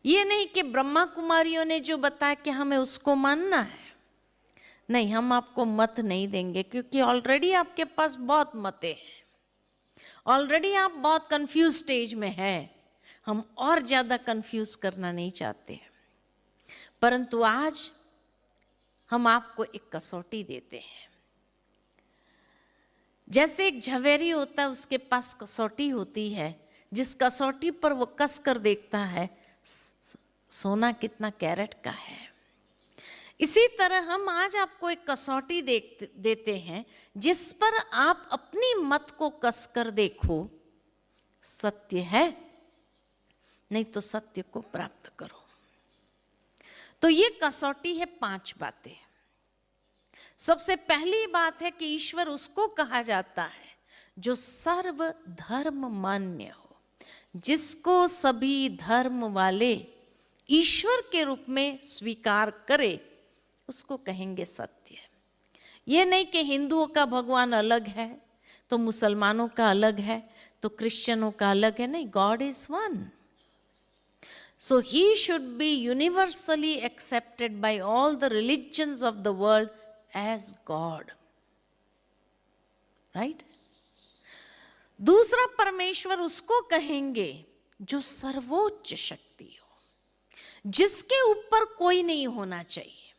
ये नहीं कि ब्रह्मा कुमारियों ने जो बताया कि हमें उसको मानना है, नहीं, हम आपको मत नहीं देंगे, क्योंकि ऑलरेडी आपके पास बहुत मतें हैं, ऑलरेडी आप बहुत कंफ्यूज स्टेज में हैं। हम और ज़्यादा कंफ्यूज करना नहीं चाहते, परंतु आज हम आपको एक कसौटी देते हैं। जैसे एक झवेरी होता है, उसके पास कसौटी होती है, जिस कसौटी पर वो कस कर देखता है सोना कितना कैरेट का है। इसी तरह हम आज आपको एक कसौटी देते हैं, जिस पर आप अपनी मत को कस कर देखो, सत्य है, नहीं तो सत्य को प्राप्त करो। तो ये कसौटी है 5 बातें। सबसे पहली बात है कि ईश्वर उसको कहा जाता है जो सर्व धर्म मान्य हो, जिसको सभी धर्म वाले ईश्वर के रूप में स्वीकार करे, उसको कहेंगे सत्य। ये नहीं कि हिंदुओं का भगवान अलग है तो मुसलमानों का अलग है तो क्रिश्चियनों का अलग है, नहीं, God is one. So he should be universally accepted by all the religions of the world as God. Right? दूसरा, परमेश्वर उसको कहेंगे जो सर्वोच्च शक्ति हो, जिसके ऊपर कोई नहीं होना चाहिए,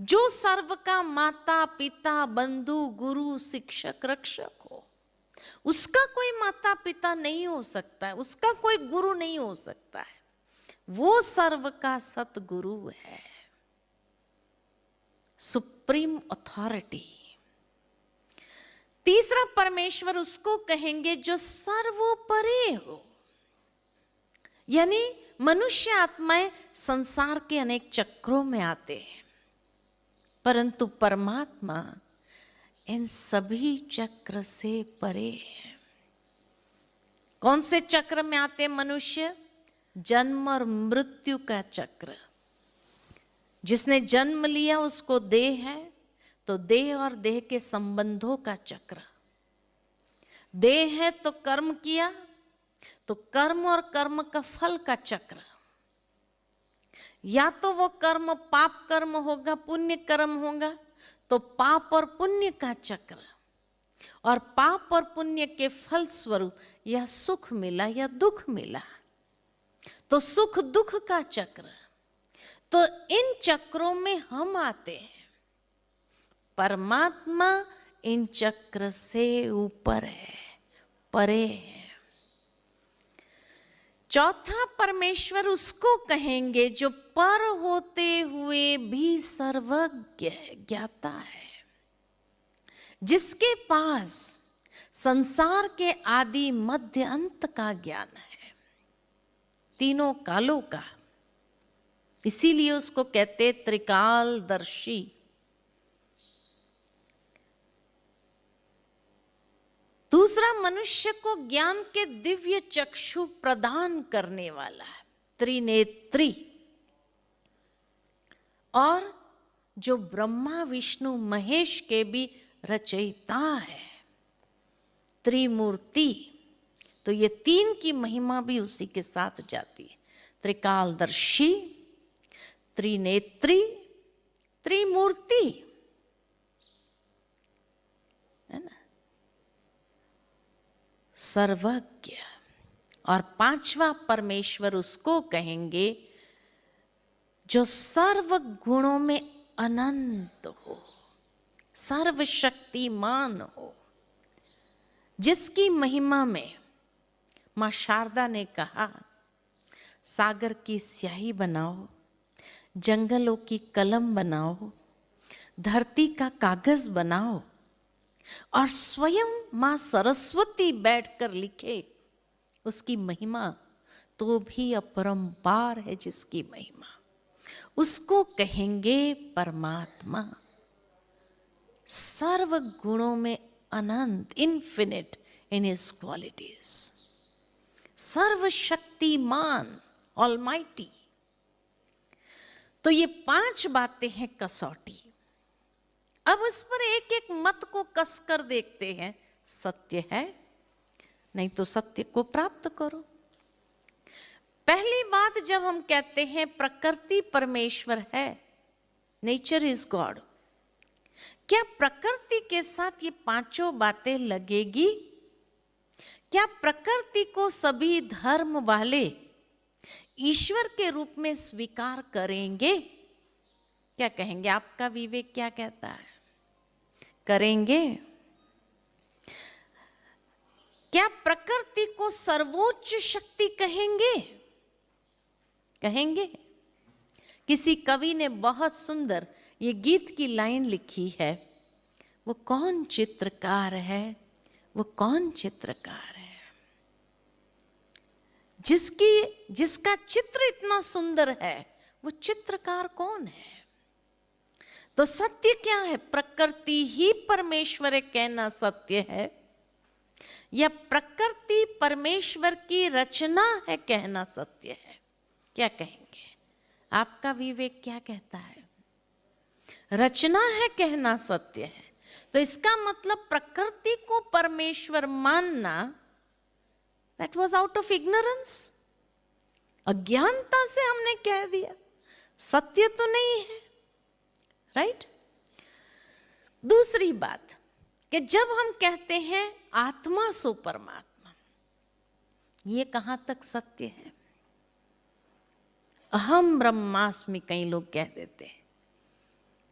जो सर्व का माता पिता बंधु गुरु शिक्षक रक्षक हो। उसका कोई माता पिता नहीं हो सकता है, उसका कोई गुरु नहीं हो सकता है, वो सर्व का सतगुरु है, सुप्रीम अथॉरिटी। तीसरा, परमेश्वर उसको कहेंगे जो सर्वोपरि हो, यानी मनुष्य आत्माएं संसार के अनेक चक्रों में आते हैं, परंतु परमात्मा इन सभी चक्र से परे है। कौन से चक्र में आते मनुष्य? जन्म और मृत्यु का चक्र। जिसने जन्म लिया उसको देह है, तो देह और देह के संबंधों का चक्र। देह है तो कर्म किया, तो कर्म और कर्म का फल का चक्र। या तो वो कर्म पाप कर्म होगा, पुण्य कर्म होगा, तो पाप और पुण्य का चक्र, और पाप और पुण्य के फल स्वरूप या सुख मिला या दुख मिला, तो सुख दुख का चक्र। तो इन चक्रों में हम आते हैं। परमात्मा इन चक्र से ऊपर है, परे है। चौथा, परमेश्वर उसको कहेंगे जो पर होते हुए भी सर्वज्ञ ज्ञाता है, जिसके पास संसार के आदि मध्य अंत का ज्ञान है, तीनों कालों का। इसीलिए उसको कहते त्रिकालदर्शी। दूसरा, मनुष्य को ज्ञान के दिव्य चक्षु प्रदान करने वाला है, त्रिनेत्री, और जो ब्रह्मा विष्णु महेश के भी रचयिता है, त्रिमूर्ति। तो ये 3 की महिमा भी उसी के साथ जाती है, त्रिकालदर्शी, त्रिनेत्री, त्रिमूर्ति, है ना, सर्वज्ञ। और 5वां, परमेश्वर उसको कहेंगे जो सर्व गुणों में अनंत हो, सर्वशक्तिमान हो, जिसकी महिमा में मां शारदा ने कहा, सागर की स्याही बनाओ, जंगलों की कलम बनाओ, धरती का कागज बनाओ, और स्वयं मां सरस्वती बैठकर लिखे उसकी महिमा, तो भी अपरंपार है जिसकी महिमा। उसको कहेंगे परमात्मा, सर्व गुणों में अनंत, इन्फिनिट इन हिज क्वालिटीज, सर्वशक्तिमान, ऑलमाइटी। तो ये 5 बातें हैं कसौटी। अब इस पर एक एक मत को कस कर देखते हैं, सत्य है, नहीं तो सत्य को प्राप्त करो। पहली बात, जब हम कहते हैं प्रकृति परमेश्वर है, नेचर इज गॉड, क्या प्रकृति के साथ ये पांचों बातें लगेगी? क्या प्रकृति को सभी धर्म वाले ईश्वर के रूप में स्वीकार करेंगे? क्या कहेंगे? आपका विवेक क्या कहता है? करेंगे? क्या प्रकृति को सर्वोच्च शक्ति कहेंगे? कहेंगे? किसी कवि ने बहुत सुंदर ये गीत की लाइन लिखी है, वो कौन चित्रकार है, वो कौन चित्रकार है जिसका चित्र इतना सुंदर है, वो चित्रकार कौन है? तो सत्य क्या है? प्रकृति ही परमेश्वर है कहना सत्य है, या प्रकृति परमेश्वर की रचना है कहना सत्य है? क्या कहेंगे? आपका विवेक क्या कहता है? रचना है कहना सत्य है, तो इसका मतलब प्रकृति को परमेश्वर मानना, that was out of ignorance, अज्ञानता से हमने कह दिया, सत्य तो नहीं है, राइट? दूसरी बात कि जब हम कहते हैं आत्मा सो परमात्मा, ये कहां तक सत्य है? अहम ब्रह्मास्मि कई लोग कह देते हैं,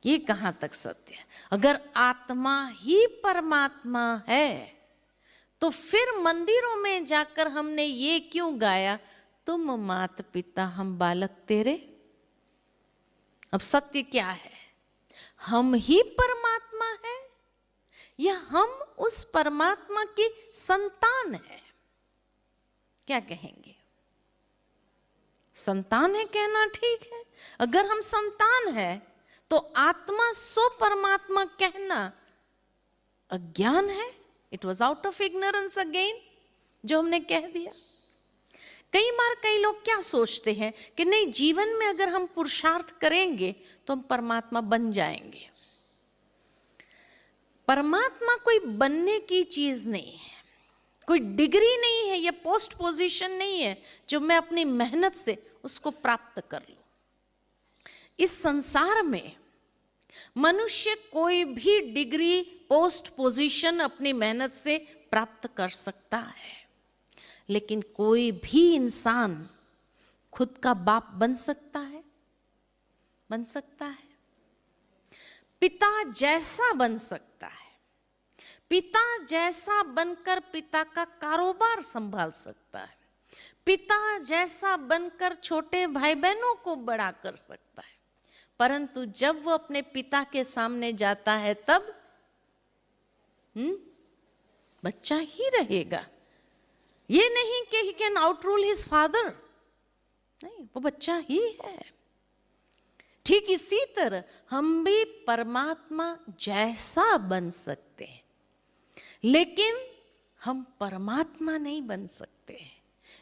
ये कहां तक सत्य है? अगर आत्मा ही परमात्मा है तो फिर मंदिरों में जाकर हमने ये क्यों गाया, तुम मात पिता हम बालक तेरे? अब सत्य क्या है? हम ही परमात्मा है या हम उस परमात्मा की संतान है? क्या कहेंगे? संतान है कहना ठीक है। अगर हम संतान है तो आत्मा सो परमात्मा कहना अज्ञान है। It was out of ignorance again, जो हमने कह दिया। कई बार कई लोग क्या सोचते हैं कि नहीं, जीवन में अगर हम पुरुषार्थ करेंगे तो हम परमात्मा बन जाएंगे। परमात्मा कोई बनने की चीज नहीं है, कोई डिग्री नहीं है, या पोस्ट पोजीशन नहीं है जो मैं अपनी मेहनत से उसको प्राप्त कर लूं। इस संसार में मनुष्य कोई भी डिग्री, पोस्ट पोजीशन अपनी मेहनत से प्राप्त कर सकता है, लेकिन कोई भी इंसान खुद का बाप बन सकता है? बन सकता है। पिता जैसा बन सकता है, पिता जैसा बनकर पिता का कारोबार संभाल सकता है, पिता जैसा बनकर छोटे भाई बहनों को बड़ा कर सकता है, परंतु जब वो अपने पिता के सामने जाता है तब बच्चा ही रहेगा। ये नहीं कि ही कैन आउटरूल हिज फादर, नहीं, वो बच्चा ही है। ठीक इसी तरह हम भी परमात्मा जैसा बन सकते हैं, लेकिन हम परमात्मा नहीं बन सकते।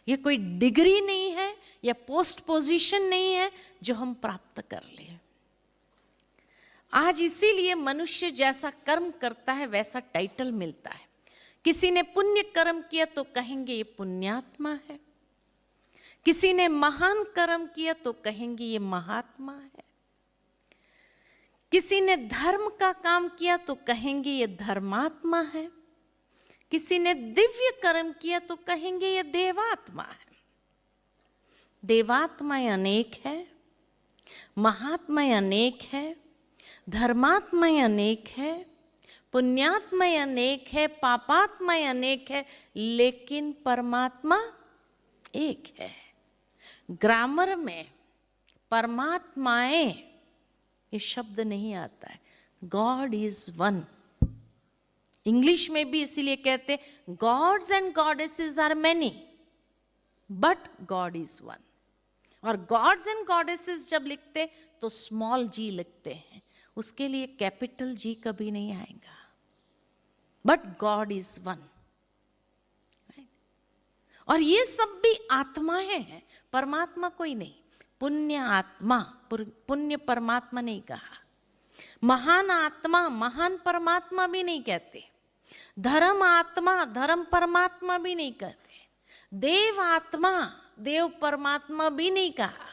ये कोई डिग्री नहीं है या पोस्ट पोजीशन नहीं है जो हम प्राप्त कर लें। आज इसीलिए मनुष्य जैसा कर्म करता है वैसा टाइटल मिलता है। किसी ने पुण्य कर्म किया तो कहेंगे ये पुण्यात्मा है, किसी ने महान कर्म किया तो कहेंगे ये महात्मा है, किसी ने धर्म का काम किया तो कहेंगे ये धर्मात्मा है, किसी ने दिव्य कर्म किया तो कहेंगे ये देवात्मा है। देवात्मा अनेक है, महात्मा अनेक है, धर्मात्मा अनेक है, पुण्यात्मा अनेक है, पापात्मा अनेक है, लेकिन परमात्मा एक है। ग्रामर में परमात्माएं ये शब्द नहीं आता है। God is one. इंग्लिश में भी इसीलिए कहते gods and goddesses are many but god is one. और गॉड्स एंड गॉडेसेस जब लिखते तो स्मॉल जी लिखते हैं, उसके लिए कैपिटल जी कभी नहीं आएगा। But god is one. और ये सब भी आत्माएं हैं, परमात्मा कोई नहीं। पुण्य आत्मा, पुण्य परमात्मा नहीं कहा। महान आत्मा, महान परमात्मा भी नहीं कहते। धर्म आत्मा, धर्म परमात्मा भी नहीं कहते। देव आत्मा, देव परमात्मा भी नहीं कहा।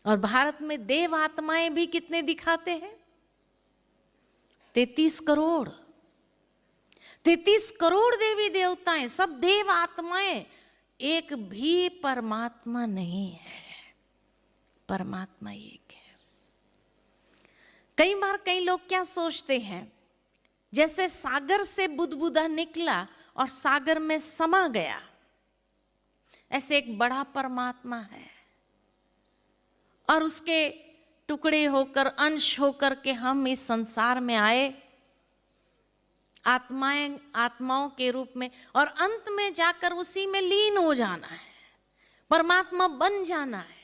और भारत में देव आत्माएं भी कितने दिखाते हैं? 33 करोड़। 33 करोड़ देवी देवताएं, सब देव आत्माएं, एक भी परमात्मा नहीं है। परमात्मा एक है। कई बार कई लोग क्या सोचते हैं, जैसे सागर से बुदबुदा निकला और सागर में समा गया, ऐसे एक बड़ा परमात्मा है और उसके टुकड़े होकर, अंश होकर के हम इस संसार में आए आत्माओं के रूप में, और अंत में जाकर उसी में लीन हो जाना है, परमात्मा बन जाना है।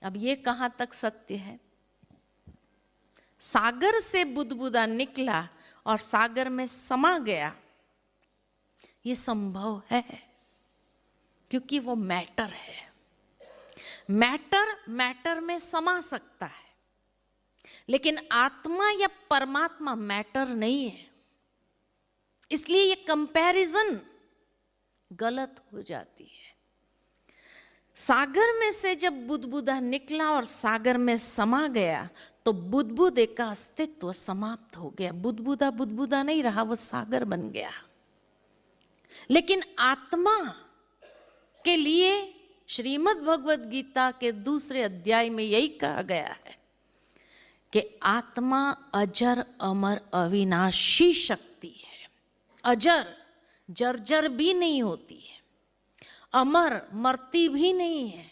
अब ये कहां तक सत्य है? सागर से बुदबुदा निकला और सागर में समा गया, ये संभव है क्योंकि वो मैटर है। मैटर में समा सकता है, लेकिन आत्मा या परमात्मा मैटर नहीं है। इसलिए ये कंपैरिजन गलत हो जाती है। सागर में से जब बुदबुदा निकला और सागर में समा गया तो बुदबुदे का अस्तित्व समाप्त हो गया। बुदबुदा नहीं रहा, वो सागर बन गया। लेकिन आत्मा के लिए श्रीमद् भगवद गीता के दूसरे अध्याय में यही कहा गया है कि आत्मा अजर अमर अविनाशी शक्ति है। अजर, जर्जर भी नहीं होती है, अमर, मरती भी नहीं है,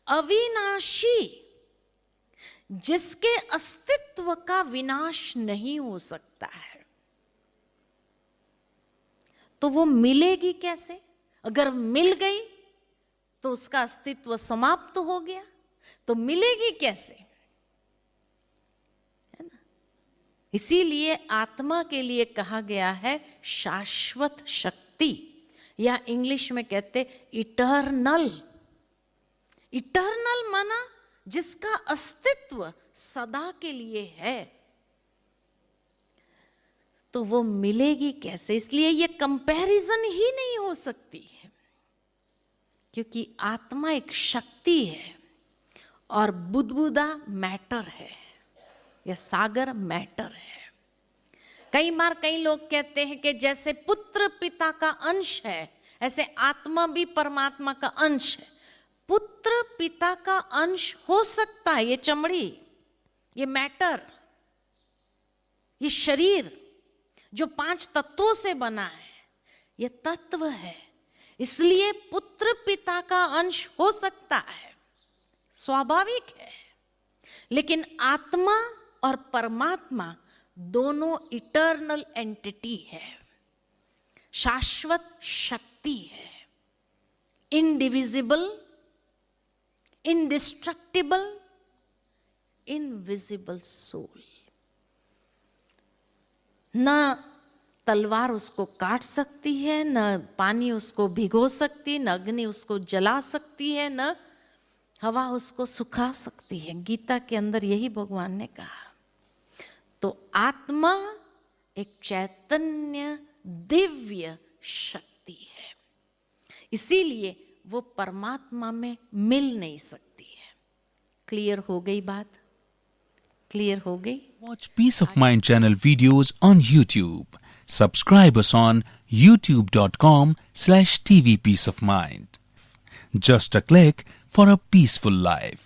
अविनाशी, जिसके अस्तित्व का विनाश नहीं हो सकता है। तो वो मिलेगी कैसे? अगर मिल गई तो उसका अस्तित्व समाप्त हो गया, तो मिलेगी कैसे? है ना? इसीलिए आत्मा के लिए कहा गया है शाश्वत शक्ति, या इंग्लिश में कहते इटर्नल। इटर्नल माना जिसका अस्तित्व सदा के लिए है। तो वो मिलेगी कैसे? इसलिए ये कंपैरिजन ही नहीं हो सकती है, क्योंकि आत्मा एक शक्ति है और बुदबुदा मैटर है, या सागर मैटर है। कई बार कई लोग कहते हैं कि जैसे पुत्र पिता का अंश है, ऐसे आत्मा भी परमात्मा का अंश है। पुत्र पिता का अंश हो सकता है, ये चमड़ी, ये मैटर, ये शरीर जो 5 तत्वों से बना है, ये तत्व है। इसलिए पुत्र पिता का अंश हो सकता है, स्वाभाविक है। लेकिन आत्मा और परमात्मा दोनों इटर्नल एंटिटी है, शाश्वत शक्ति है, इनडिविजिबल, इंडिस्ट्रक्टिबल, इनविजिबल सोल। ना तलवार उसको काट सकती है, न पानी उसको भिगो सकती, न अग्नि उसको जला सकती है, न हवा उसको सुखा सकती है। गीता के अंदर यही भगवान ने कहा। तो आत्मा एक चैतन्य दिव्य शक्ति है, इसीलिए वो परमात्मा में मिल नहीं सकती है। क्लियर हो गई बात? क्लियर हो गई? Watch Peace of Mind channel videos on YouTube. Subscribe us on youtube.com/tvpeaceofmind. Just a click for a peaceful life.